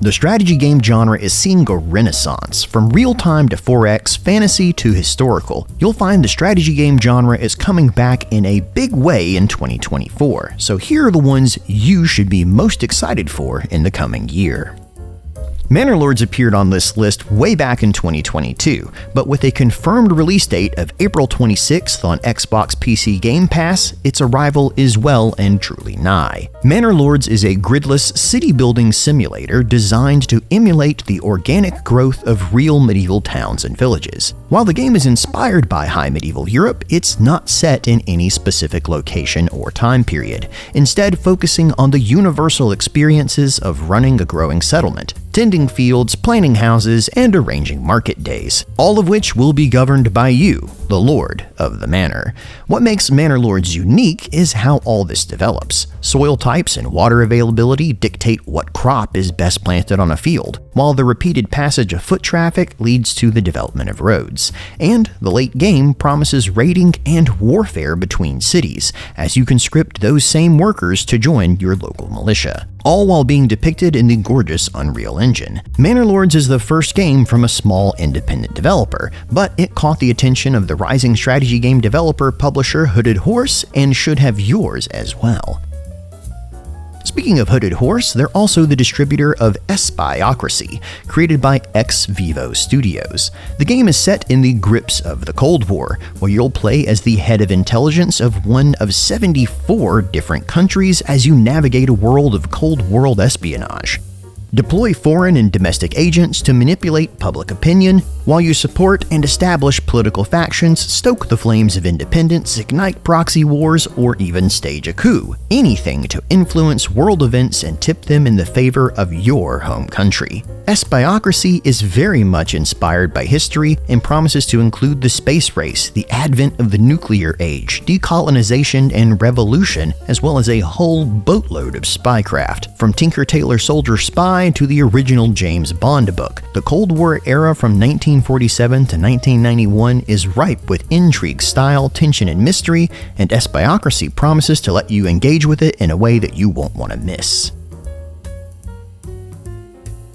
The strategy game genre is seeing a renaissance. From real-time to 4X, fantasy to historical, you'll find the strategy game genre is coming back in a big way in 2024. So here are the ones you should be most excited for in the coming year. Manor Lords appeared on this list way back in 2022, but with a confirmed release date of April 26th on Xbox PC Game Pass, its arrival is well and truly nigh. Manor Lords is a gridless city-building simulator designed to emulate the organic growth of real medieval towns and villages. While the game is inspired by High Medieval Europe, it's not set in any specific location or time period, instead focusing on the universal experiences of running a growing settlement, tending fields, planning houses, and arranging market days, all of which will be governed by you, the Lord of the Manor. What makes Manor Lords unique is how all this develops. Soil types and water availability dictate what crop is best planted on a field, while the repeated passage of foot traffic leads to the development of roads. And the late game promises raiding and warfare between cities, as you conscript those same workers to join your local militia, all while being depicted in the gorgeous Unreal Engine. Manor Lords is the first game from a small independent developer, but it caught the attention of the rising strategy game developer publisher Hooded Horse and should have yours as well. Speaking of Hooded Horse, they're also the distributor of Espiocracy, created by Ex Vivo Studios. The game is set in the grips of the Cold War, where you'll play as the head of intelligence of one of 74 different countries as you navigate a world of Cold War espionage. Deploy foreign and domestic agents to manipulate public opinion, while you support and establish political factions, stoke the flames of independence, ignite proxy wars, or even stage a coup. Anything to influence world events and tip them in the favor of your home country. Espiocracy is very much inspired by history and promises to include the space race, the advent of the nuclear age, decolonization and revolution, as well as a whole boatload of spycraft. From Tinker Tailor Soldier Spy to the original James Bond book, the Cold War era from 1947 to 1991 is ripe with intrigue, style, tension, and mystery, and Espiocracy promises to let you engage with it in a way that you won't want to miss.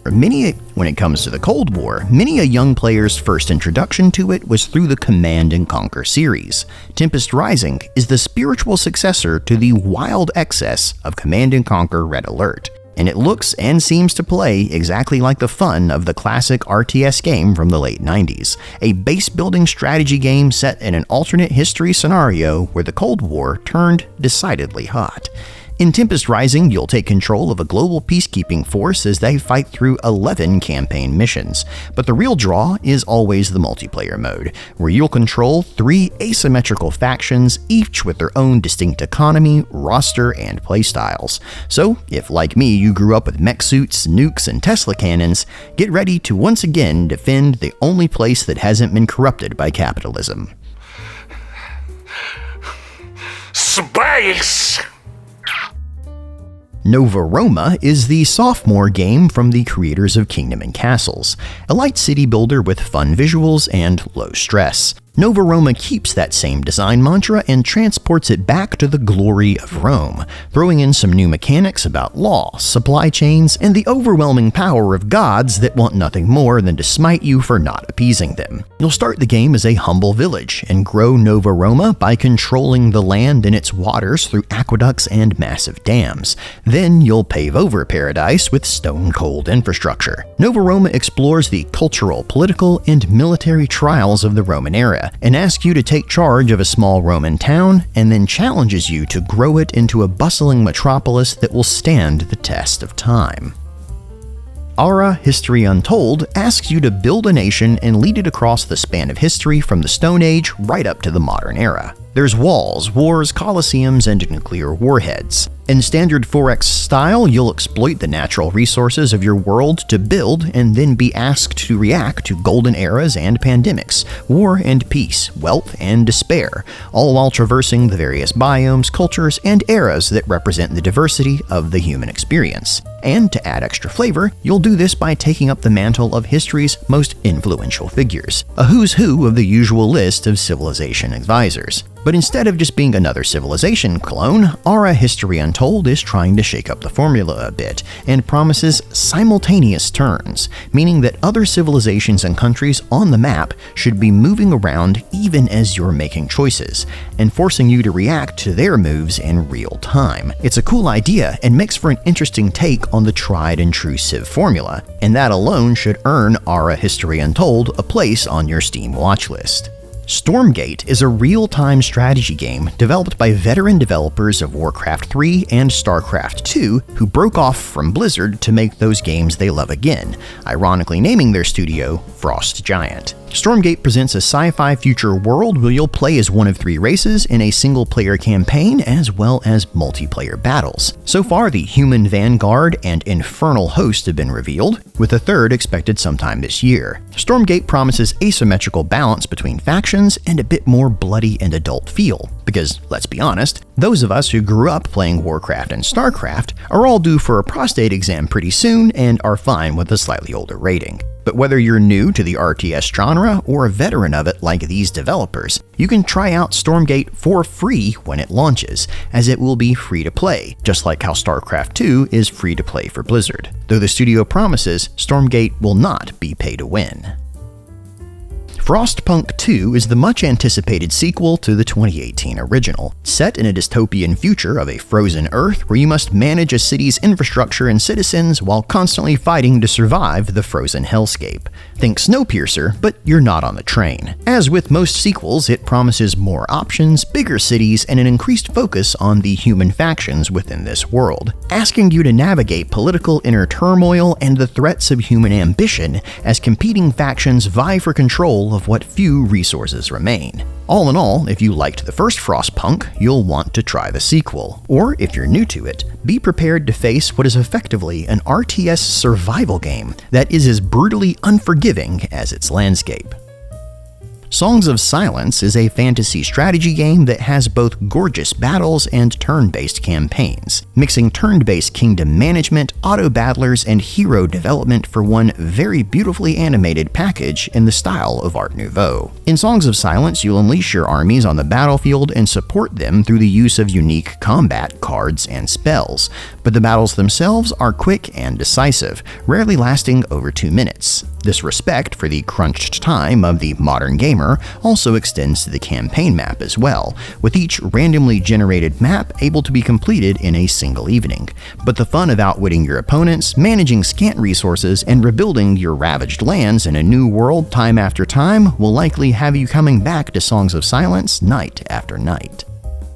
When it comes to the Cold War, many a young player's first introduction to it was through the Command & Conquer series. Tempest Rising is the spiritual successor to the wild excess of Command & Conquer Red Alert, and it looks and seems to play exactly like the fun of the classic RTS game from the late 90s, a base-building strategy game set in an alternate history scenario where the Cold War turned decidedly hot. In Tempest Rising, you'll take control of a global peacekeeping force as they fight through 11 campaign missions. But the real draw is always the multiplayer mode, where you'll control 3 asymmetrical factions, each with their own distinct economy, roster, and playstyles. So, if like me you grew up with mech suits, nukes, and Tesla cannons, get ready to once again defend the only place that hasn't been corrupted by capitalism. Space! Nova Roma is the sophomore game from the creators of Kingdom and Castles, a light city builder with fun visuals and low stress. Nova Roma keeps that same design mantra and transports it back to the glory of Rome, throwing in some new mechanics about law, supply chains, and the overwhelming power of gods that want nothing more than to smite you for not appeasing them. You'll start the game as a humble village and grow Nova Roma by controlling the land and its waters through aqueducts and massive dams. Then you'll pave over paradise with stone-cold infrastructure. Nova Roma explores the cultural, political, and military trials of the Roman era, and asks you to take charge of a small Roman town, and then challenges you to grow it into a bustling metropolis that will stand the test of time. Ara History Untold asks you to build a nation and lead it across the span of history from the Stone Age right up to the modern era. There's walls, wars, coliseums, and nuclear warheads. In standard 4X style, you'll exploit the natural resources of your world to build and then be asked to react to golden eras and pandemics, war and peace, wealth and despair, all while traversing the various biomes, cultures, and eras that represent the diversity of the human experience. And to add extra flavor, you'll do this by taking up the mantle of history's most influential figures, a who's who of the usual list of civilization advisors. But instead of just being another Civilization clone, Ara History Untold is trying to shake up the formula a bit and promises simultaneous turns, meaning that other civilizations and countries on the map should be moving around even as you're making choices, and forcing you to react to their moves in real time. It's a cool idea and makes for an interesting take on the tried and true Civ formula, and that alone should earn Ara History Untold a place on your Steam watchlist. Stormgate is a real-time strategy game developed by veteran developers of Warcraft 3 and StarCraft 2 who broke off from Blizzard to make those games they love again, ironically naming their studio Frost Giant. Stormgate presents a sci-fi future world where you'll play as one of 3 races in a single-player campaign as well as multiplayer battles. So far, the Human Vanguard and Infernal Host have been revealed, with a third expected sometime this year. Stormgate promises asymmetrical balance between factions and a bit more bloody and adult feel, because, let's be honest, those of us who grew up playing Warcraft and StarCraft are all due for a prostate exam pretty soon and are fine with a slightly older rating. But whether you're new to the RTS genre or a veteran of it like these developers, you can try out Stormgate for free when it launches, as it will be free to play, just like how StarCraft 2 is free to play for Blizzard. Though the studio promises Stormgate will not be pay to win. Frostpunk 2 is the much-anticipated sequel to the 2018 original. Set in a dystopian future of a frozen Earth where you must manage a city's infrastructure and citizens while constantly fighting to survive the frozen hellscape. Think Snowpiercer, but you're not on the train. As with most sequels, it promises more options, bigger cities, and an increased focus on the human factions within this world, asking you to navigate political inner turmoil and the threats of human ambition as competing factions vie for control of what few resources remain. All in all, if you liked the first Frostpunk, you'll want to try the sequel. Or, if you're new to it, be prepared to face what is effectively an RTS survival game that is as brutally unforgiving as its landscape. Songs of Silence is a fantasy strategy game that has both gorgeous battles and turn-based campaigns, mixing turn-based kingdom management, auto-battlers, and hero development for one very beautifully animated package in the style of Art Nouveau. In Songs of Silence, you'll unleash your armies on the battlefield and support them through the use of unique combat cards and spells, but the battles themselves are quick and decisive, rarely lasting over 2 minutes. This respect for the crunched time of the modern gamer also extends to the campaign map as well, with each randomly generated map able to be completed in a single evening. But the fun of outwitting your opponents, managing scant resources, and rebuilding your ravaged lands in a new world time after time will likely have you coming back to Songs of Silence night after night.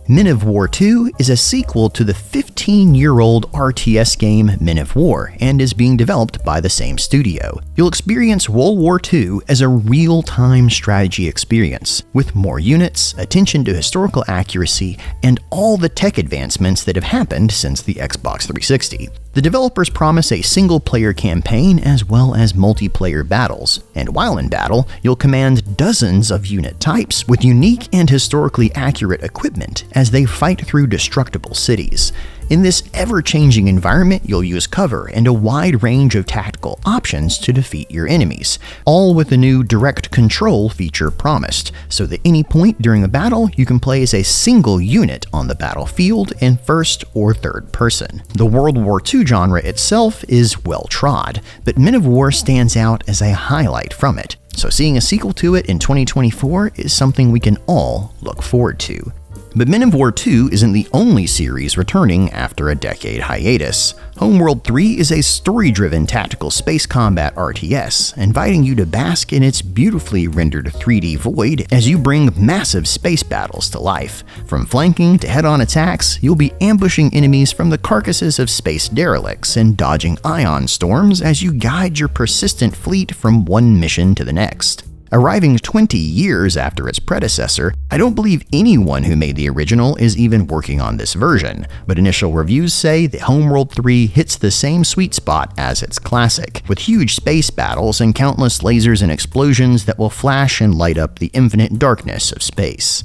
Men of War 2 is a sequel to the 15-year-old RTS game Men of War and is being developed by the same studio. You'll experience World War II as a real-time strategy experience, with more units, attention to historical accuracy, and all the tech advancements that have happened since the Xbox 360. The developers promise a single-player campaign as well as multiplayer battles, and while in battle, you'll command dozens of unit types with unique and historically accurate equipment as they fight through destructible cities. In this ever-changing environment, you'll use cover and a wide range of tactical options to defeat your enemies, all with the new direct control feature promised, so that any point during a battle, you can play as a single unit on the battlefield in first or third person. The World War II genre itself is well-trod, but Men of War stands out as a highlight from it, so seeing a sequel to it in 2024 is something we can all look forward to. But Men of War 2 isn't the only series returning after a decade hiatus. Homeworld 3 is a story-driven tactical space combat RTS, inviting you to bask in its beautifully rendered 3D void as you bring massive space battles to life. From flanking to head-on attacks, you'll be ambushing enemies from the carcasses of space derelicts and dodging ion storms as you guide your persistent fleet from one mission to the next. Arriving 20 years after its predecessor, I don't believe anyone who made the original is even working on this version, but initial reviews say that Homeworld 3 hits the same sweet spot as its classic, with huge space battles and countless lasers and explosions that will flash and light up the infinite darkness of space.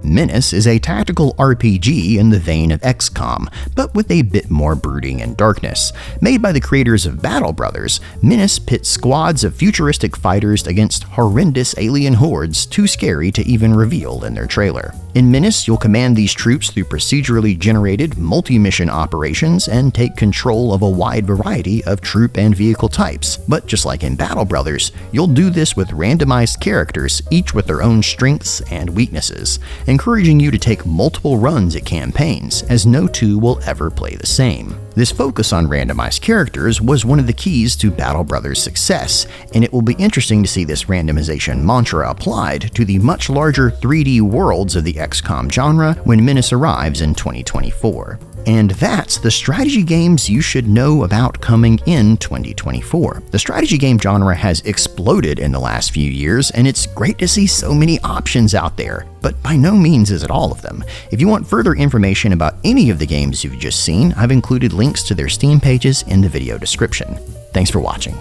Menace is a tactical RPG in the vein of XCOM, but with a bit more brooding and darkness. Made by the creators of Battle Brothers, Menace pits squads of futuristic fighters against horrendous alien hordes too scary to even reveal in their trailer. In Menace, you'll command these troops through procedurally generated multi-mission operations and take control of a wide variety of troop and vehicle types. But just like in Battle Brothers, you'll do this with randomized characters, each with their own strengths and weaknesses, encouraging you to take multiple runs at campaigns, as no two will ever play the same. This focus on randomized characters was one of the keys to Battle Brothers' success, and it will be interesting to see this randomization mantra applied to the much larger 3D worlds of the XCOM genre when Menace arrives in 2024. And that's the strategy games you should know about coming in 2024. The strategy game genre has exploded in the last few years, and it's great to see so many options out there. But by no means is it all of them. If you want further information about any of the games you've just seen, I've included links to their Steam pages in the video description. Thanks for watching.